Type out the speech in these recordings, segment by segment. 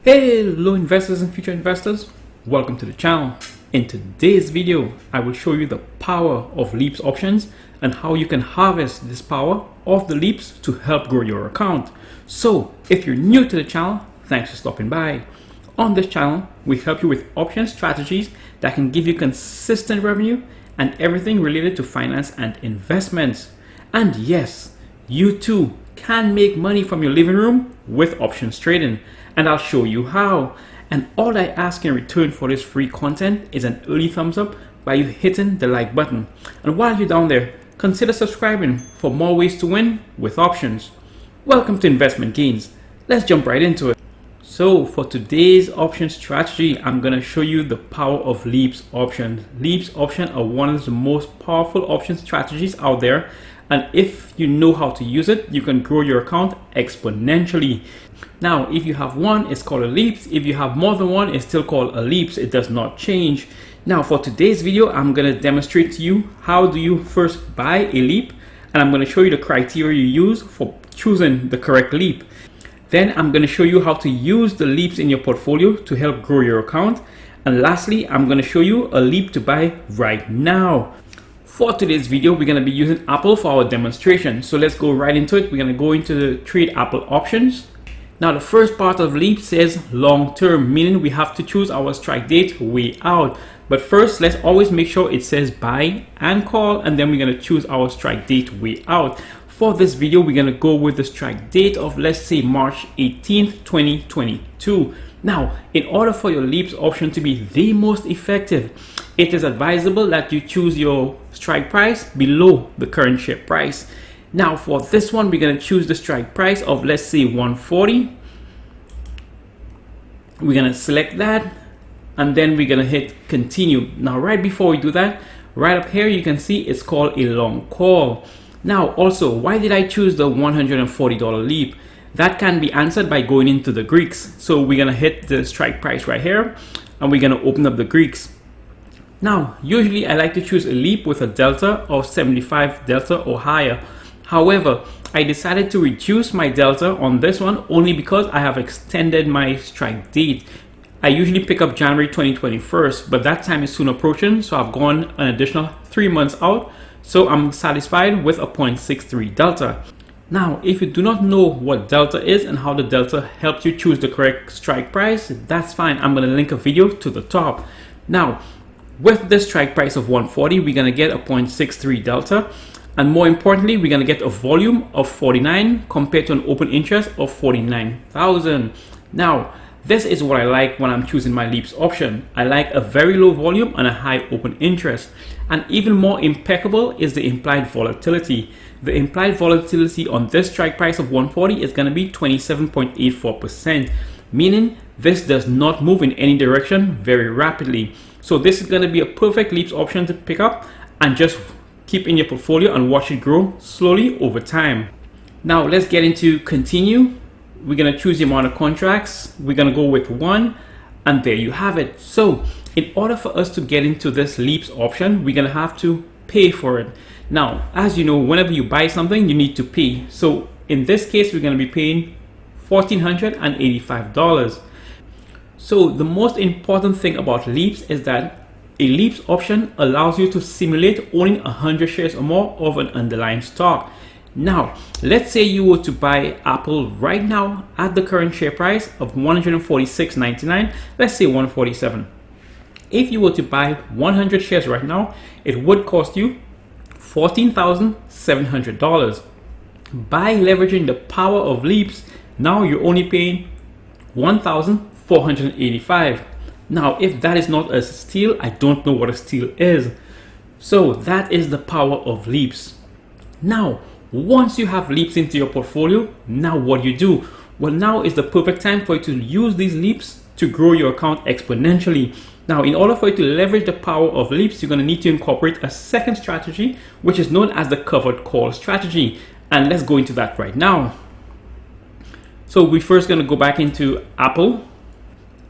Hello investors and future investors, welcome to the channel. In today's video, I will show you the power of leaps options and how you can harvest this power of the leaps to help grow your account. So if you're new to the channel, thanks for stopping by. On this channel, we help you with option strategies that can give you consistent revenue and everything related to finance and investments. And yes, you too can make money from your living room with options trading, and I'll show you how. And all I ask in return for this free content is an early thumbs up by you hitting the like button. And while you're down there, consider subscribing for more ways to win with options. Welcome to Investment Gains. Let's jump right into it. So for today's option strategy, I'm going to show you the power of leaps options. Leaps options are one of the most powerful option strategies out there. And if you know how to use it, you can grow your account exponentially. Now, if you have one, it's called a leaps. If you have more than one, it's still called a leaps. It does not change. Now, for today's video, I'm going to demonstrate to you how do you first buy a leap. And I'm going to show you the criteria you use for choosing the correct leap. Then I'm going to show you how to use the leaps in your portfolio to help grow your account. And lastly, I'm going to show you a leap to buy right now. For today's video, we're going to be using Apple for our demonstration. So let's go right into it. We're going to go into the trade Apple options. Now the first part of leap says long term, meaning we have to choose our strike date way out. But first, let's always make sure it says buy and call, and then we're going to choose our strike date way out. For this video, we're going to go with the strike date of, let's say, March 18th, 2022. Now, in order for your leaps option to be the most effective, it is advisable that you choose your strike price below the current share price. Now, for this one, we're going to choose the strike price of, let's say, 140. We're going to select that, and then we're going to hit continue. Now, right before we do that, right up here, you can see it's called a long call. Now, also, why did I choose the $140 leap? That can be answered by going into the Greeks. So we're going to hit the strike price right here, and we're going to open up the Greeks. Now, usually I like to choose a leap with a delta of 75 delta or higher. However, I decided to reduce my delta on this one only because I have extended my strike date. I usually pick up January 2021, but that time is soon approaching, so I've gone an additional 3 months out. So I'm satisfied with a 0.63 delta. Now, if you do not know what delta is and how the delta helps you choose the correct strike price, that's fine. I'm going to link a video to the top. Now, with the strike price of 140, we're going to get a 0.63 delta. And more importantly, we're going to get a volume of 49 compared to an open interest of 49,000. Now, this is what I like when I'm choosing my leaps option. I like a very low volume and a high open interest. And even more impeccable is the implied volatility. The implied volatility on this strike price of 140 is going to be 27.84%, meaning this does not move in any direction very rapidly. So this is going to be a perfect leaps option to pick up and just keep in your portfolio and watch it grow slowly over time. Now let's get into continue. We're going to choose the amount of contracts. We're going to go with 1, and there you have it. So in order for us to get into this leaps option, we're going to have to pay for it. Now, as you know, whenever you buy something, you need to pay. So in this case, we're going to be paying $1,485. So the most important thing about leaps is that a leaps option allows you to simulate owning 100 shares or more of an underlying stock. Now, let's say you were to buy Apple right now at the current share price of $146.99, let's say 147. If you were to buy 100 shares right now, it would cost you $14,700. By leveraging the power of leaps, now you're only paying $1,485. Now, if that is not a steal, I don't know what a steal is. So that is the power of leaps. Now, once you have leaps into your portfolio, now what do you do? Well, now is the perfect time for you to use these leaps to grow your account exponentially. Now, in order for you to leverage the power of leaps, you're going to need to incorporate a second strategy, which is known as the covered call strategy. And let's go into that right now. So we're first going to go back into Apple.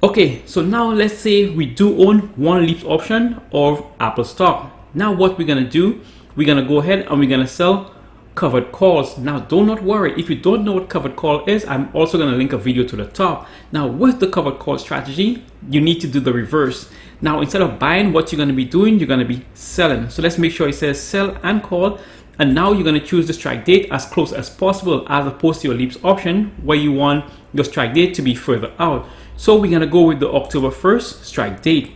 Okay, so now let's say we do own one leaps option of Apple stock. Now what we're going to do, we're going to go ahead and we're going to sell covered calls. Now, do not worry. If you don't know what covered call is, I'm also going to link a video to the top. Now, with the covered call strategy, you need to do the reverse. Now, instead of buying, what you're going to be doing, you're going to be selling. So let's make sure it says sell and call. And now you're going to choose the strike date as close as possible, as opposed to your leaps option where you want your strike date to be further out. So we're going to go with the October 1st strike date.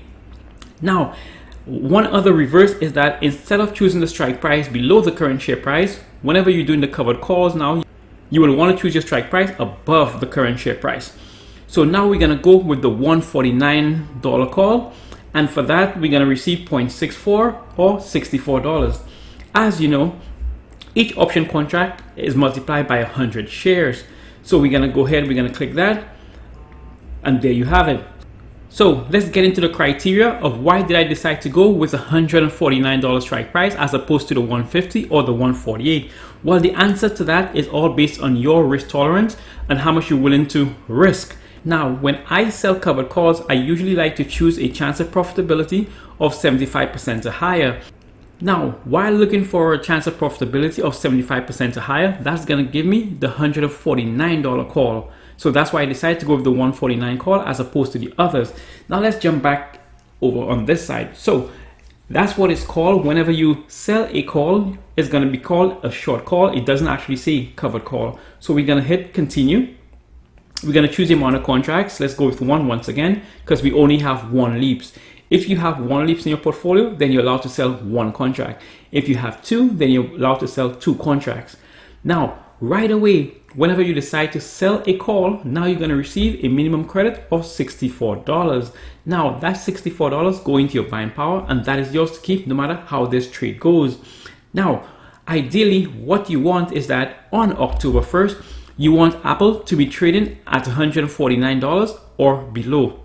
Now, one other reverse is that instead of choosing the strike price below the current share price, whenever you're doing the covered calls now, you will want to choose your strike price above the current share price. So now we're going to go with the $149 call. And for that, we're going to receive 0.64 or $64. As you know, each option contract is multiplied by 100 shares. So we're going to go ahead, we're going to click that. And there you have it. So let's get into the criteria of why did I decide to go with a $149 strike price as opposed to the $150 or the $148. Well, the answer to that is all based on your risk tolerance and how much you're willing to risk. Now, when I sell covered calls, I usually like to choose a chance of profitability of 75% or higher. Now, while looking for a chance of profitability of 75% or higher, that's going to give me the $149 call. So that's why I decided to go with the $149 call as opposed to the others. Now let's jump back over on this side. So that's what it's called. Whenever you sell a call, it's going to be called a short call. It doesn't actually say covered call. So we're going to hit continue. We're going to choose the amount of contracts. Let's go with one once again, because we only have one leaps. If you have one leaps in your portfolio, then you're allowed to sell one contract. If you have two, then you're allowed to sell two contracts. Now, right away, whenever you decide to sell a call, now you're going to receive a minimum credit of $64. Now, that's $64 going to your buying power, and that is yours to keep no matter how this trade goes. Now, ideally, what you want is that on October 1st, you want Apple to be trading at $149 or below.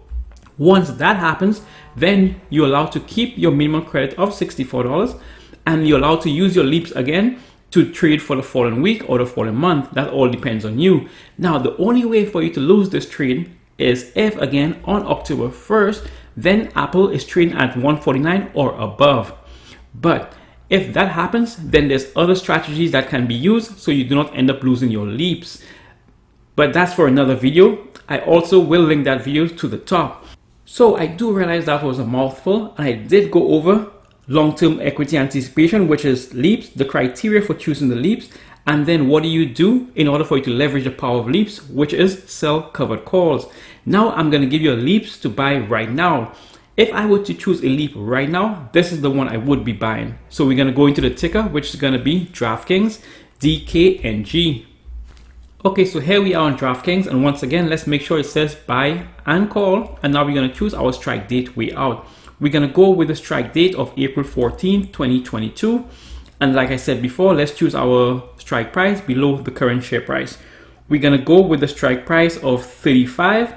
Once that happens, then you're allowed to keep your minimum credit of $64, and you're allowed to use your leaps again to trade for the following week or the following month. That all depends on you. Now, the only way for you to lose this trade is if, again, on October 1st, then Apple is trading at $149 or above. But if that happens, then there's other strategies that can be used so you do not end up losing your leaps. But that's for another video. I also will link that video to the top. So I do realize that was a mouthful, and I did go over long-term equity anticipation, which is leaps, the criteria for choosing the leaps, and then what do you do in order for you to leverage the power of leaps, which is sell covered calls. Now I'm going to give you a leaps to buy right now. If I were to choose a leap right now, this is the one I would be buying. So we're going to go into the ticker, which is going to be DraftKings DKNG. Okay, so here we are on DraftKings, and once again, let's make sure it says buy and call, and now we're going to choose our strike date way out. We're going to go with the strike date of April 14, 2022. And like I said before, let's choose our strike price below the current share price. We're going to go with the strike price of 35.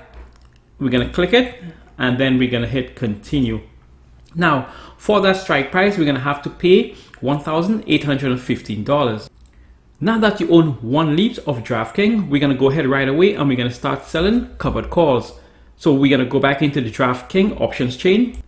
We're going to click it, and then we're going to hit continue. Now, for that strike price, we're going to have to pay $1,815. Now that you own one leaps of DraftKings, we're going to go ahead right away and we're going to start selling covered calls. So we're going to go back into the DraftKings options chain.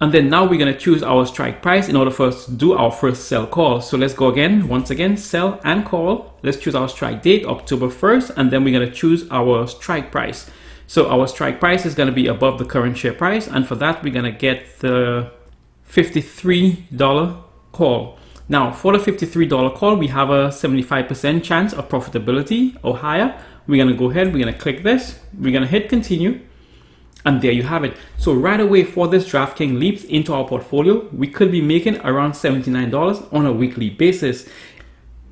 And then now we're going to choose our strike price in order for us to do our first sell call. So let's go again, once again, sell and call. Let's choose our strike date, October 1st, and then we're going to choose our strike price. So our strike price is going to be above the current share price. And for that, we're going to get the $53 call. Now, for the $53 call, we have a 75% chance of profitability or higher. We're going to go ahead, we're going to click this, we're going to hit continue, and there you have it. So right away for this DraftKings leaps into our portfolio, we could be making around $79 on a weekly basis.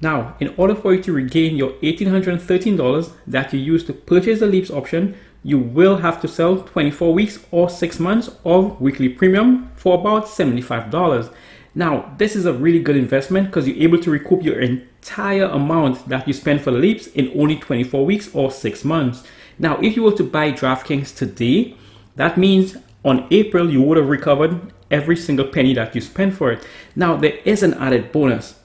Now, in order for you to regain your $1,813 that you used to purchase the leaps option, you will have to sell 24 weeks or 6 months of weekly premium for about $75. Now, this is a really good investment because you're able to recoup your entire amount that you spend for the leaps in only 24 weeks or 6 months. Now, if you were to buy DraftKings today, that means on April, you would have recovered every single penny that you spent for it. Now, there is an added bonus.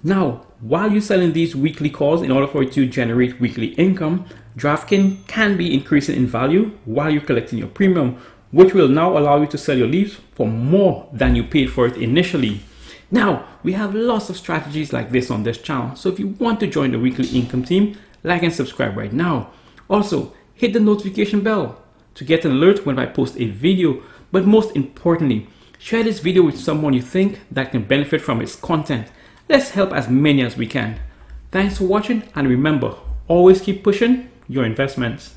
Now, while you're selling these weekly calls in order for it to generate weekly income, DraftKings can be increasing in value while you're collecting your premium, which will now allow you to sell your leaps for more than you paid for it initially. Now, we have lots of strategies like this on this channel, so if you want to join the weekly income team, like and subscribe right now. Also, hit the notification bell to get an alert when I post a video, but most importantly, share this video with someone you think that can benefit from its content. Let's help as many as we can. Thanks for watching, and remember, always keep pushing your investments.